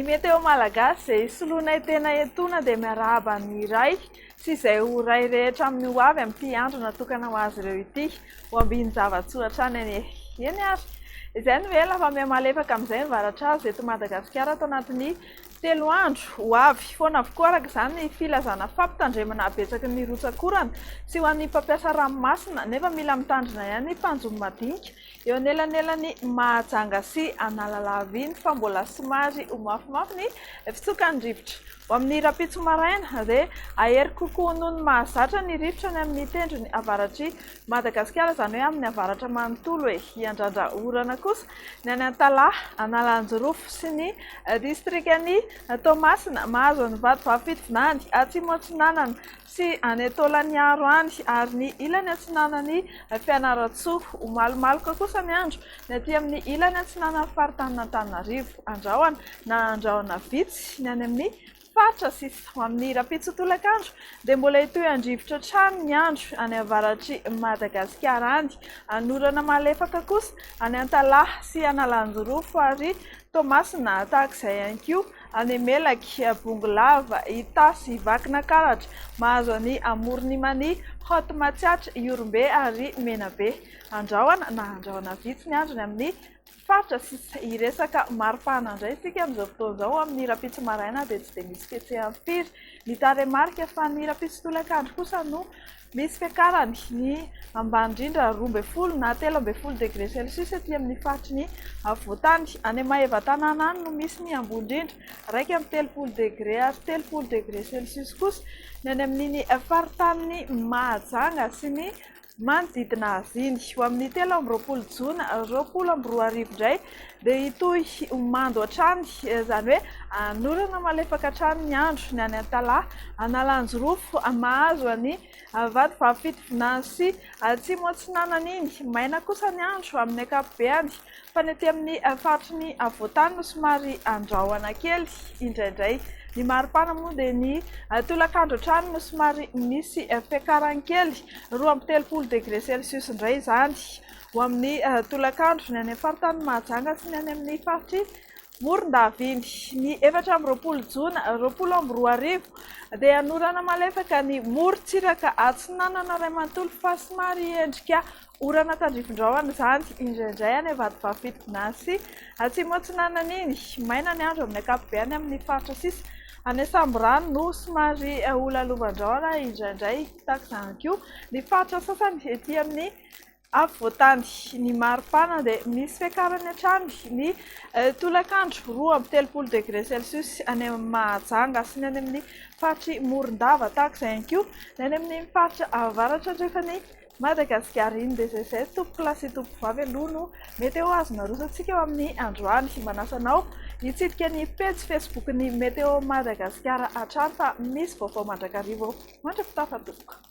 Meteo Malagasy izay soloanay tena etona dia miarahaba ny iray sy izay ho iray rehetra amin'ny ho avy amin'ity andro natokana ho azy ireo ity ho ambiny zavatsoratra any eny ary. Izay no ela fa miha-malefaka amin'izay nivaratra azy eto Madagasikara tao anatin'ny 3 andro ho avy foana avokoa araka izany ny filazana fampitandremana betsaky ny rotsakorana sy ho an'ny mpampiasa ranomasina nefa mila mitandrina ihany ny mpanjomy madinika eo anelanelany Mahajanga sy Analalava iny fa mbola somary ho mafimafy ny fitsokan'ny rivotra. Ho amin'ny rapitso maraina dia ahery kokoa noho ny mahazatra ny rivotra ny amin'ny tendrony avaratry Madagasikara, izany hoe amin'ny avaratra manontolo hiandrandra orana kosa ny any Antalaha, Analanjorofo sy ny distrikany Toamasina mahazo ny vatovafitinany atsimo atsinanana sy any Taolaniaro any ary ny ilany atsinanany Fianaratsoa. Ho malomaloka kosa ny andro ny aty amin'ny ilany atsinanana faritany Andrahoana na Andrahoana vitsy ny any amin'ny faritra sisa. Ho amin'ny rapitso tolakandro dia mbola hitohy andrivotra trano ny andro any avaratry Madagasikara any, anorana malefaka kosa any Antalaha sy Analanjorofo ary Toamasina tahak'izay ihany koa any Melaky, Bongolava, Itasy, Vakinakaratra mahazo any Amoronimany, Hotomatsiatra, Iorombe ary Menabe. Andrahoana na Andrahoana vitsy ny andro ny amin'ny faritra sisa. Iresaka maripana indray isika amin'izao fotoana izao amin'ny rapitso maraina dia tsy dia misy fihetsehany firy ny taremarika fa ny rapitso tolakandro kosa no misy fiakarany ny ambany indrindra 12 na 13 degré Celsius aty amin'ny faritry ny Voatany. Any Mahevatanana any no misy ny ambony indrindra raika amin'ny 30 degré ary 30 degré Celsius kosa ny any amin'ny faritany Mahajanga sy ny manodidina azy iny. Ho amin'ny 13 Jona 2022 indray dia hitohy mando hatrany, izany hoe anorana malefaka hatrany ny andro ny any Antalaha, Analanjorofo mahazo any vatovafitinany sy atsimo atsinanana iny. Maina kosa ny andro amin'ny ankapobeny fa ny aty amin'ny faritry ny Voatany no somary andrahoana kely indraindray. Ny maripana moa dia ny tolakandro hatrany no somary misy fiakarany kely 20 degré Celsius indray izany. Ho amin'ny tolakandro ny any faritany Mahajanga sy ny any amin'ny faritry Morondava iny ny 14 Jona 2022 dia anorana malefaka ny morontsiraka atsinanana Ray Manontolo fa somary endrika orana tandrifin-drahona izany indraindray any vatovafitinany sy atsimo atsinanana iny. Maina ny andro amin'ny ankapobeny amin'ny faritra sisa any Samborano no somary olalovan-drahona indraindray tahak'izany koa ny faritra sasany ety amin'ny Voatany. Ny maripana dia misy fiakarany hatrany ny tolakandro 20 degré Celsius any Mahajanga sy ny any amin'ny faritry Morondava tahak'izay ihany koa ny any amin'ny faritra avaratra andrefany Madagasikara iny. Dia izay tompoko lahy sy tompoko vavy aloha no meteo azona rosantsika eo amin'ny androany. Manasanao hitsidika ny page Facebook ny Meteo Madagasikara hatrany fa misy vaovao mandrakariva mandrapitafa tompoko.